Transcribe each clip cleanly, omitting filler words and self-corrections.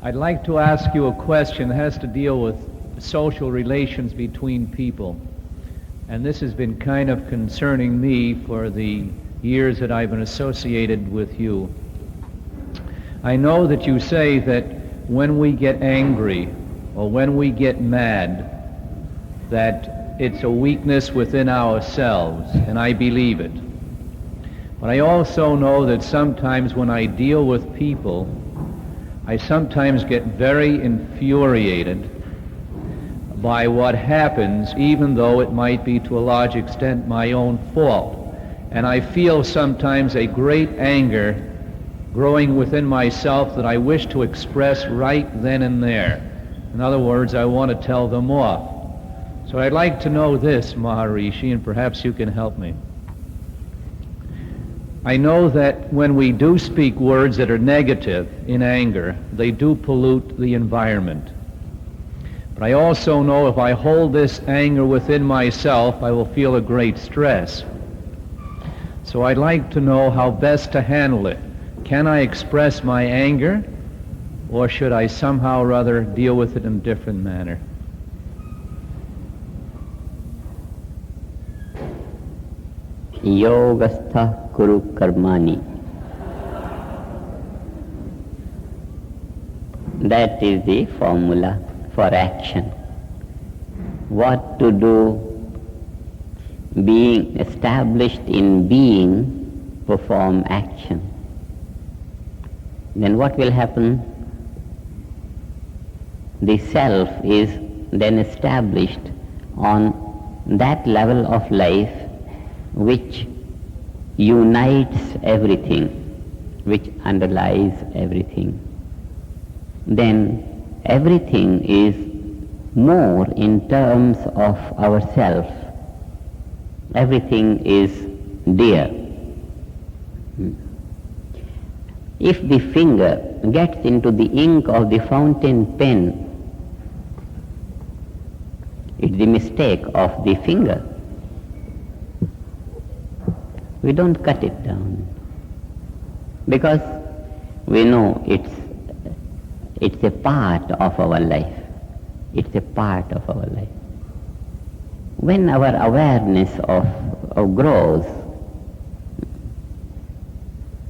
I'd like to ask you a question that has to deal with social relations between people. And this has been kind of concerning me for the years that I've been associated with you. I know that you say that when we get angry or when we get mad, that it's a weakness within ourselves, and I believe it. But I also know that sometimes when I deal with people, I sometimes get very infuriated by what happens, even though it might be to a large extent my own fault. And I feel sometimes a great anger growing within myself that I wish to express right then and there. In other words, I want to tell them off. So I'd like to know this, Maharishi, and perhaps you can help me. I know that when we do speak words that are negative in anger, they do pollute the environment. But I also know if I hold this anger within myself, I will feel a great stress. So I'd like to know how best to handle it. Can I express my anger, or should I somehow or other deal with it in a different manner? Yogastha kuru karmani. That is the formula for action. What to do, being established in being, perform action. Then what will happen? The self is then established on that level of life which unites everything, which underlies everything. Then everything is more in terms of ourself. Everything is dear. If the finger gets into the ink of the fountain pen, it's the mistake of the finger. We don't cut it down because we know it's a part of our life. It's a part of our life. When our awareness of grows,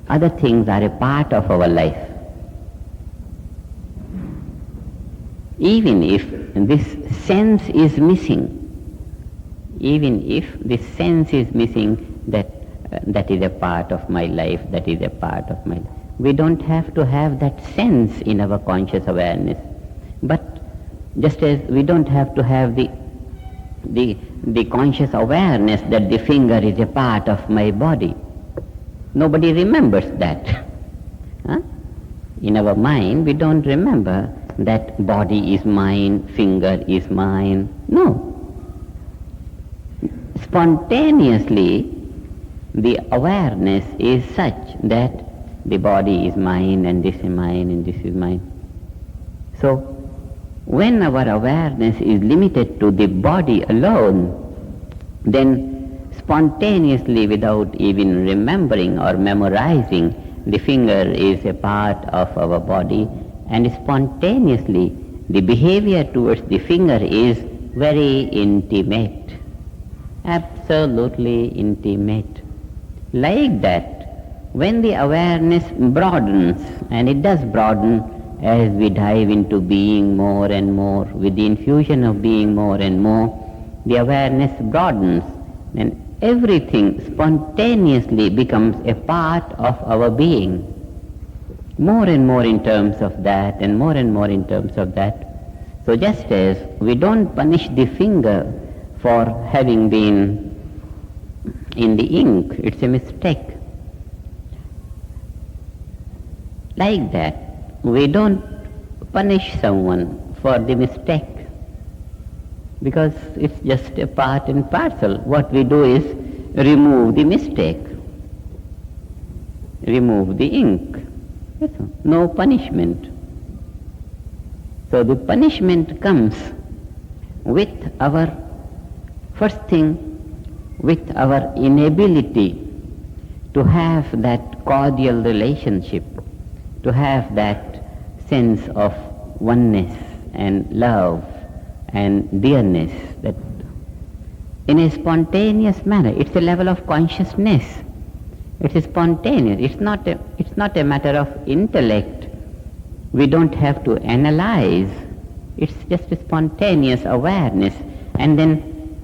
other things are a part of our life. Even if this sense is missing, that is a part of my life, that is a part of my life. We don't have to have that sense in our conscious awareness. But just as we don't have to have the conscious awareness that the finger is a part of my body. Nobody remembers that. Huh? In our mind, we don't remember that body is mine, finger is mine. No. Spontaneously, the awareness is such that the body is mine and this is mine and this is mine. So, when our awareness is limited to the body alone, then spontaneously, without even remembering or memorizing, the finger is a part of our body, and spontaneously the behavior towards the finger is very intimate, absolutely intimate. Like that, when the awareness broadens, and it does broaden as we dive into being more and more, with the infusion of being more and more, the awareness broadens, and everything spontaneously becomes a part of our being. More and more in terms of that, and more in terms of that. So just as we don't punish the finger for having been in the ink, it's a mistake. Like that, we don't punish someone for the mistake, because it's just a part and parcel. What we do is remove the mistake, remove the ink. No punishment. So the punishment comes with our, first thing, with our inability to have that cordial relationship, to have that sense of oneness and love and dearness, that in a spontaneous manner, it's a level of consciousness. It is spontaneous. It's not a matter of intellect. We don't have to analyze. It's just a spontaneous awareness. And then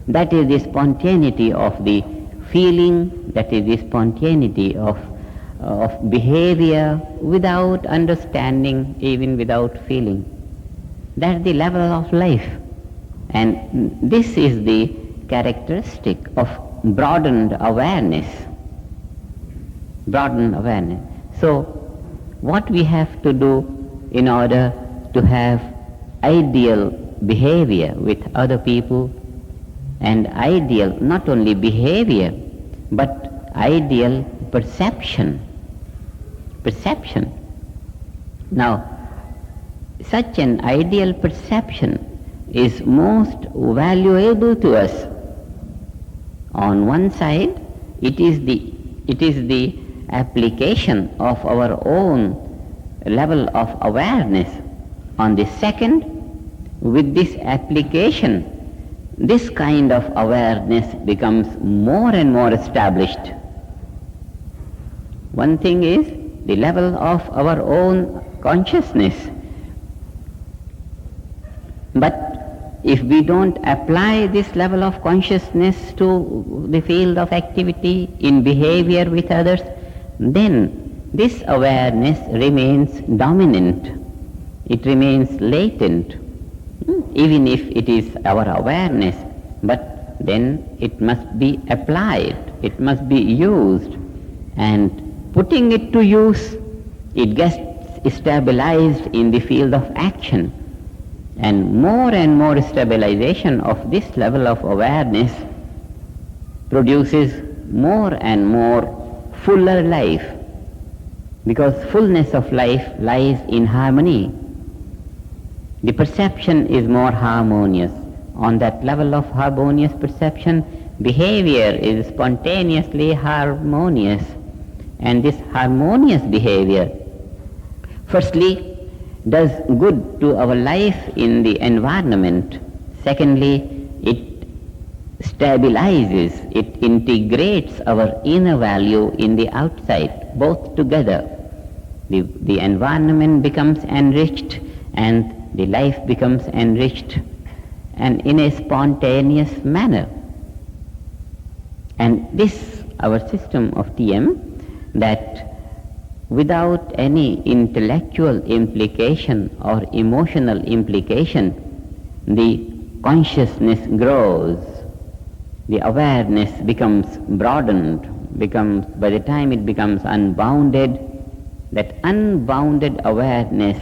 that is the spontaneity of the feeling, that is the spontaneity of behavior without understanding, even without feeling. That's the level of life. And this is the characteristic of broadened awareness. Broadened awareness. So, what we have to do in order to have ideal behavior with other people, and ideal not only behavior but ideal perception. Perception. Now, such an ideal perception is most valuable to us. On one side, it is the application of our own level of awareness. On the second, with this application, this kind of awareness becomes more and more established. One thing is the level of our own consciousness. But if we don't apply this level of consciousness to the field of activity in behavior with others, then this awareness remains dominant. It remains latent, even if it is our awareness, but then it must be applied, it must be used, and putting it to use, it gets stabilized in the field of action. And more stabilization of this level of awareness produces more and more fuller life, because fullness of life lies in harmony. The perception is more harmonious. On that level of harmonious perception, behavior is spontaneously harmonious. And this harmonious behavior, firstly, does good to our life in the environment. Secondly, it stabilizes, it integrates our inner value in the outside, both together. The environment becomes enriched and the life becomes enriched, and in a spontaneous manner. And this, our system of TM, that without any intellectual implication or emotional implication, the consciousness grows, the awareness becomes broadened, by the time it becomes unbounded, that unbounded awareness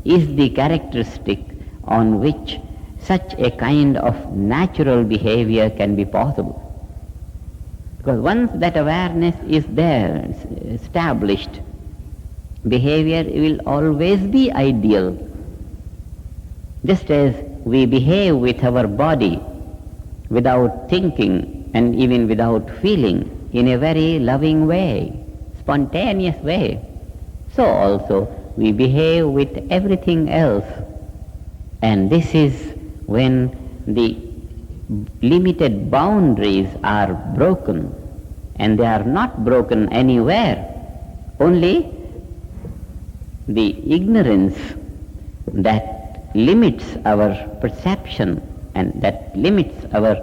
is the characteristic on which such a kind of natural behavior can be possible. Because once that awareness is there, established, behavior will always be ideal. Just as we behave with our body without thinking and even without feeling, in a very loving way, spontaneous way, so also we behave with everything else. And this is when the limited boundaries are broken, and they are not broken anywhere. Only the ignorance that limits our perception and that limits our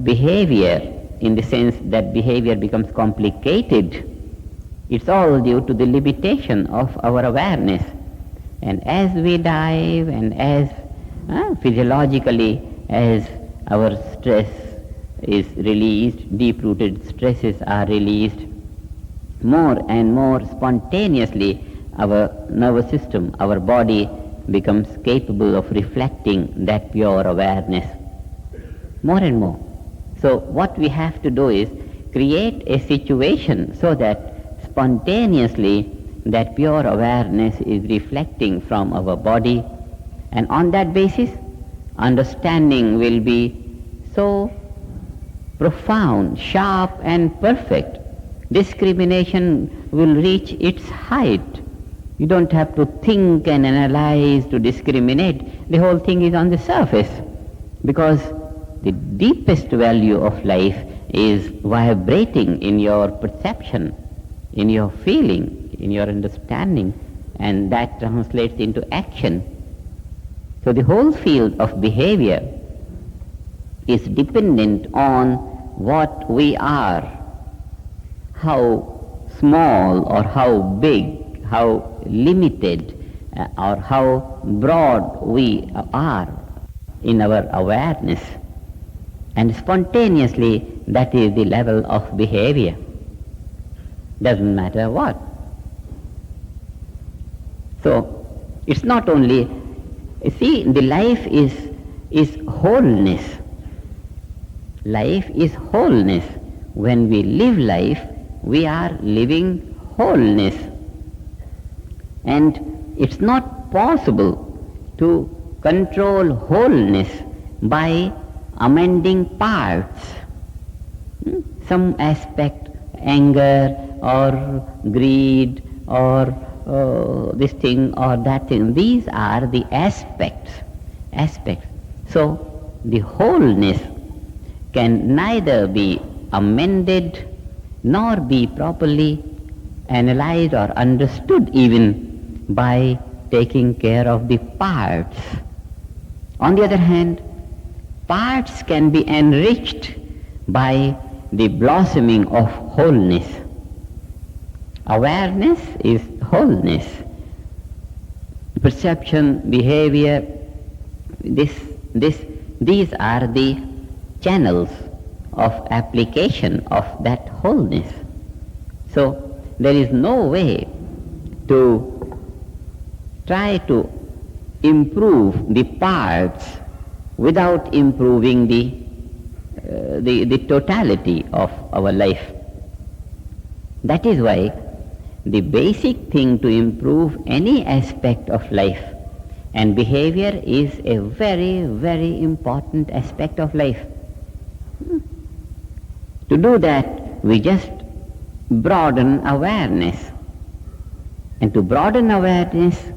behavior, in the sense that behavior becomes complicated, it's all due to the limitation of our awareness. And as we dive and as physiologically, as our stress is released, deep-rooted stresses are released, more and more spontaneously our nervous system, our body becomes capable of reflecting that pure awareness more and more. So what we have to do is create a situation so that spontaneously that pure awareness is reflecting from our body, and on that basis understanding will be so profound, sharp and perfect. Discrimination will reach its height. You don't have to think and analyze to discriminate. The whole thing is on the surface. Because the deepest value of life is vibrating in your perception, in your feeling, in your understanding, and that translates into action. So the whole field of behavior is dependent on what we are, how small or how big, how limited or how broad we are in our awareness. And spontaneously, that is the level of behavior. Doesn't matter what. So, it's not only, see, the life is wholeness. Life is wholeness. When we live life, we are living wholeness. And it's not possible to control wholeness by amending parts. Some aspect, anger or greed or this thing or that thing, these are the aspects. So the wholeness can neither be amended nor be properly analyzed or understood even by taking care of the parts. On the other hand, parts can be enriched by the blossoming of wholeness. Awareness is wholeness. Perception, behavior, these are the channels of application of that wholeness. So there is no way to try to improve the parts without improving the totality of our life. That is why the basic thing to improve any aspect of life, and behavior is a very, very important aspect of life. To do that, we just broaden awareness. And to broaden awareness,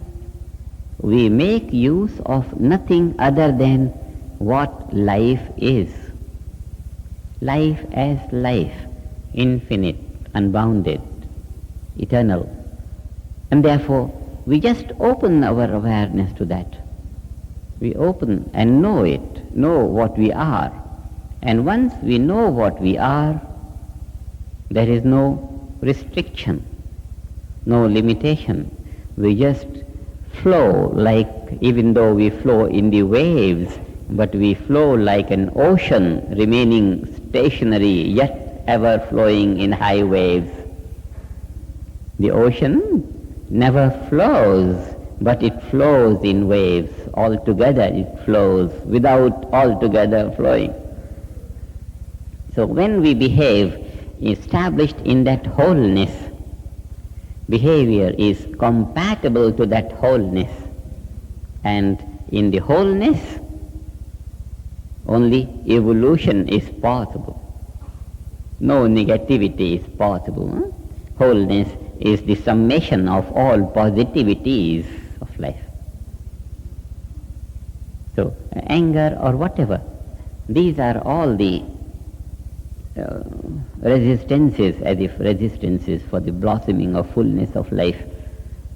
we make use of nothing other than what life is. Life as life, infinite, unbounded, eternal. And therefore, we just open our awareness to that. We open and know it, know what we are. And once we know what we are, there is no restriction, no limitation. We just flow like, even though we flow in the waves, but we flow like an ocean, remaining stationary, yet ever flowing in high waves. The ocean never flows, but it flows in waves. Altogether it flows without altogether flowing. So when we behave established in that wholeness, behavior is compatible to that wholeness. And in the wholeness, only evolution is possible. No negativity is possible. Wholeness is the summation of all positivities of life. So anger or whatever, these are all the resistances, as if resistances for the blossoming of fullness of life.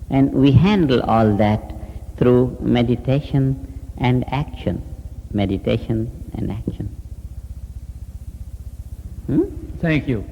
And we handle all that through meditation and action. Meditation and action. Thank you.